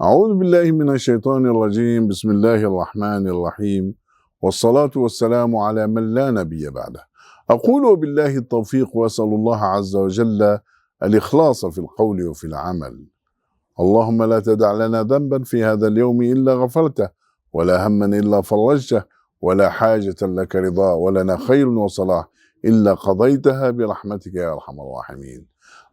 أعوذ بالله من الشيطان الرجيم. بسم الله الرحمن الرحيم، والصلاة والسلام على من لا نبي بعده. أقول بالله التوفيق، وأسأل الله عز وجل الإخلاص في القول وفي العمل. اللهم لا تدع لنا ذنبا في هذا اليوم إلا غفرته، ولا هما إلا فرجته، ولا حاجة لك رضا ولنا خير وصلاح إلا قضيتها برحمتك يا أرحم الراحمين.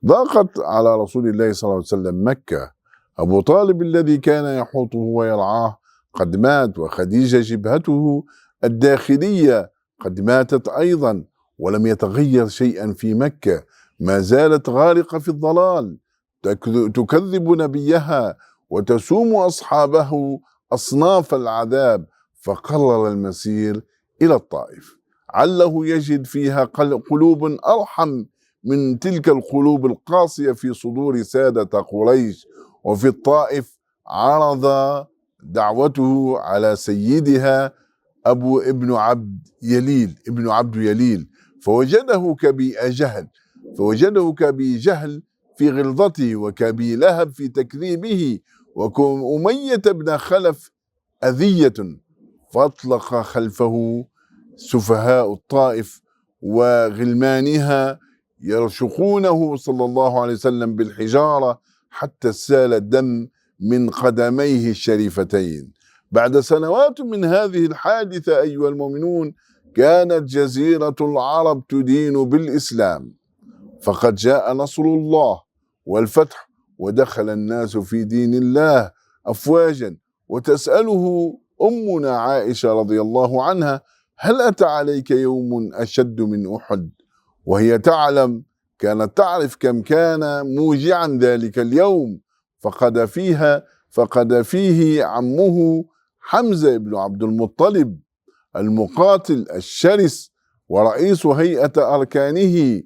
ضاقت على رسول الله صلى الله عليه وسلم مكة. أبو طالب الذي كان يحوطه ويرعاه قد مات، وخديجة جبهته الداخلية قد ماتت أيضا، ولم يتغير شيئا في مكة. ما زالت غارقة في الضلال، تكذب نبيها وتسوم أصحابه أصناف العذاب. فقرر المسير إلى الطائف، عله يجد فيها قلوب أرحم من تلك القلوب القاسية في صدور سادة قريش. وفي الطائف عرض دعوته على سيدها ابن عبد يليل، فوجده كأبي جهل في غلظته، وكأبي لهب في تكذيبه، وأمية بن خلف أذية. فأطلق خلفه سفهاء الطائف وغلمانها يرشقونه صلى الله عليه وسلم بالحجارة حتى سال الدم من قدميه الشريفتين. بعد سنوات من هذه الحادثة أيها المؤمنون، كانت جزيرة العرب تدين بالإسلام، فقد جاء نصر الله والفتح، ودخل الناس في دين الله أفواجا. وتسأله أمنا عائشة رضي الله عنها: هل أتى عليك يوم أشد من أحد؟ وهي كانت تعرف كم كان موجعا ذلك اليوم. فقد فيه عمه حمزة بن عبد المطلب، المقاتل الشرس ورئيس هيئة أركانه،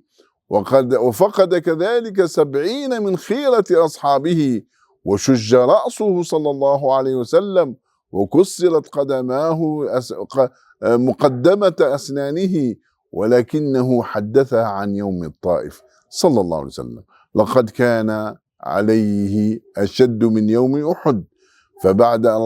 وفقد كذلك 70 من خيرة أصحابه، وشج رأسه صلى الله عليه وسلم، وكسرت قدماه مقدمة أسنانه. ولكنه حدثها عن يوم الطائف صلى الله عليه وسلم: لقد كان عليه أشد من يوم أحد. فبعد أن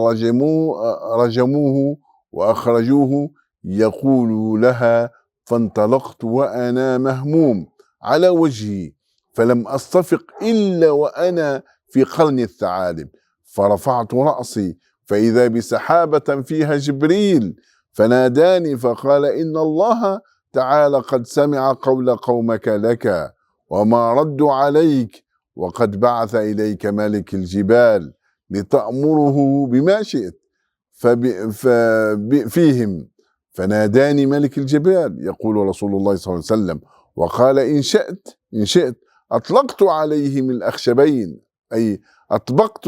رجموه وأخرجوه يقول لها: فانطلقت وأنا مهموم على وجهي، فلم أستفق إلا وأنا في قرن الثعالب، فرفعت رأسي فإذا بسحابة فيها جبريل، فناداني فقال: إن الله تعالى قد سمع قول قومك لك وما ردوا عليك، وقد بعث إليك ملك الجبال لتأمره بما شئت فيهم. فناداني ملك الجبال، يقول رسول الله صلى الله عليه وسلم، وقال: إن شئت أطلقت عليهم الأخشبين، أي أطبقت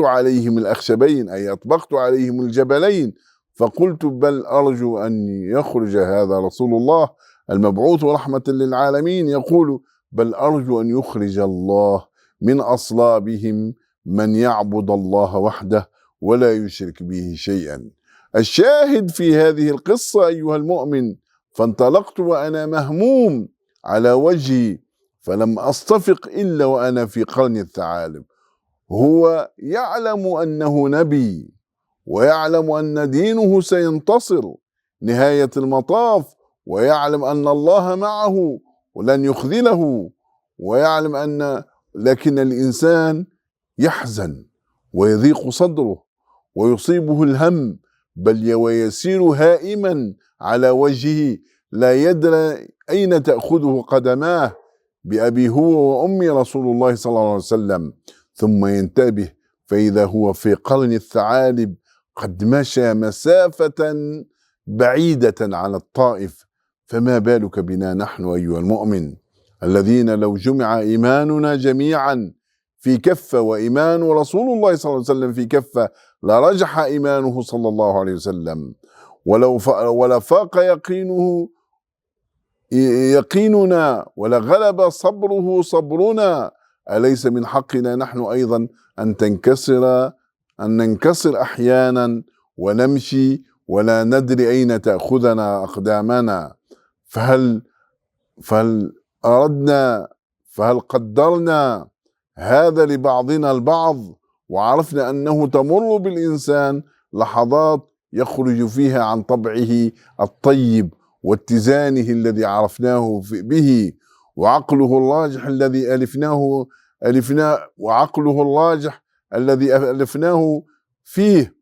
عليهم الجبلين. فقلت: بل أرجو أن يخرج هذا رسول الله المبعوث رحمة للعالمين يقول: بل أرجو أن يخرج الله من أصلابهم من يعبد الله وحده ولا يشرك به شيئا. الشاهد في هذه القصة أيها المؤمن: فانطلقت وأنا مهموم على وجهي، فلم أستفق إلا وأنا في قرن الثعالب. هو يعلم أنه نبي، ويعلم أن دينه سينتصر نهاية المطاف، ويعلم أن الله معه ولن يخذله، ويعلم لكن الإنسان يحزن ويضيق صدره ويصيبه الهم، بل ويسير هائما على وجهه لا يدري أين تأخذه قدماه، بأبي هو وأمي رسول الله صلى الله عليه وسلم. ثم ينتبه فإذا هو في قرن الثعالب، قد مشى مسافة بعيدة عن الطائف. فما بالك بنا نحن أيها المؤمن، الذين لو جمع إيماننا جميعا في كفة وإيمان رسول الله صلى الله عليه وسلم في كفة، لرجح إيمانه صلى الله عليه وسلم، ولفاق يقيننا، ولغلب صبره صبرنا. أليس من حقنا نحن أيضا أن ننكسر أحيانا ونمشي ولا ندري أين تأخذنا أقدامنا؟ فهل قدرنا هذا لبعضنا البعض، وعرفنا أنه تمر بالإنسان لحظات يخرج فيها عن طبعه الطيب واتزانه الذي عرفناه به، وعقله الراجح الذي ألفناه فيه.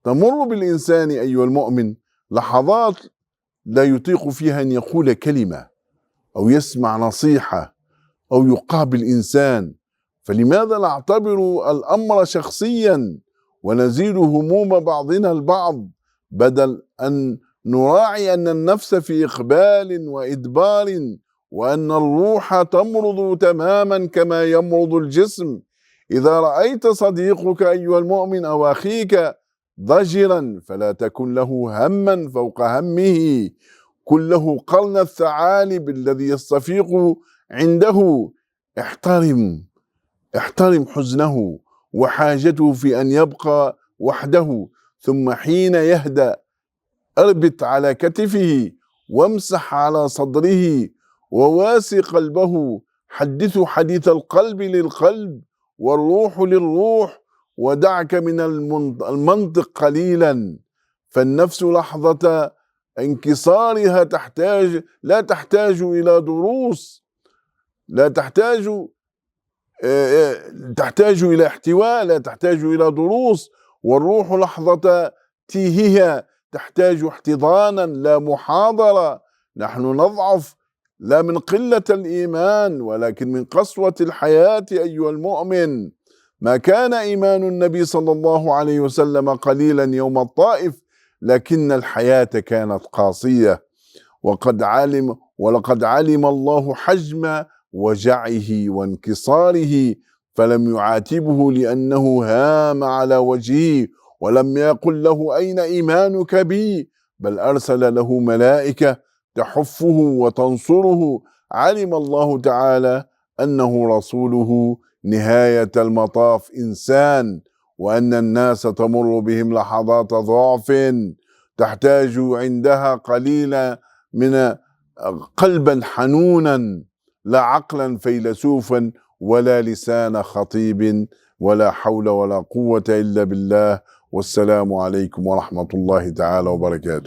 تمر بالإنسان أيها المؤمن لحظات لا يطيق فيها أن يقول كلمة أو يسمع نصيحة أو يقابل إنسان، فلماذا نعتبر الأمر شخصيا ونزيد هموم بعضنا البعض، بدل أن نراعي أن النفس في إقبال وإدبار، وأن الروح تمرض تماما كما يمرض الجسم. إذا رأيت صديقك أيها المؤمن أو أخيك ضجرا فلا تكن له هما فوق همه، كن له قرن الثعالب الذي يستفيق عنده. احترم حزنه وحاجته في أن يبقى وحده، ثم حين يهدأ اربط على كتفه وامسح على صدره وواسي قلبه، حدثه حديث القلب للقلب والروح للروح، ودعك من المنطق قليلا. فالنفس لحظة انكسارها لا تحتاج إلى دروس، لا تحتاج إلى احتواء، لا تحتاج إلى دروس. والروح لحظة تيهها تحتاج احتضانا لا محاضرة. نحن نضعف لا من قلة الإيمان ولكن من قسوة الحياة أيها المؤمن. ما كان إيمان النبي صلى الله عليه وسلم قليلا يوم الطائف، لكن الحياة كانت قاسية. ولقد علم الله حجم وجعه وانكساره، فلم يعاتبه لأنه هام على وجهه، ولم يقل له أين إيمانك بي، بل أرسل له ملائكة تحفه وتنصره. علم الله تعالى أنه رسوله نهاية المطاف إنسان، وأن الناس تمر بهم لحظات ضعف تحتاج عندها قليلا من قلبا حنونا، لا عقلا فيلسوفا ولا لسان خطيب، ولا حول ولا قوة إلا بالله. والسلام عليكم ورحمة الله تعالى وبركاته.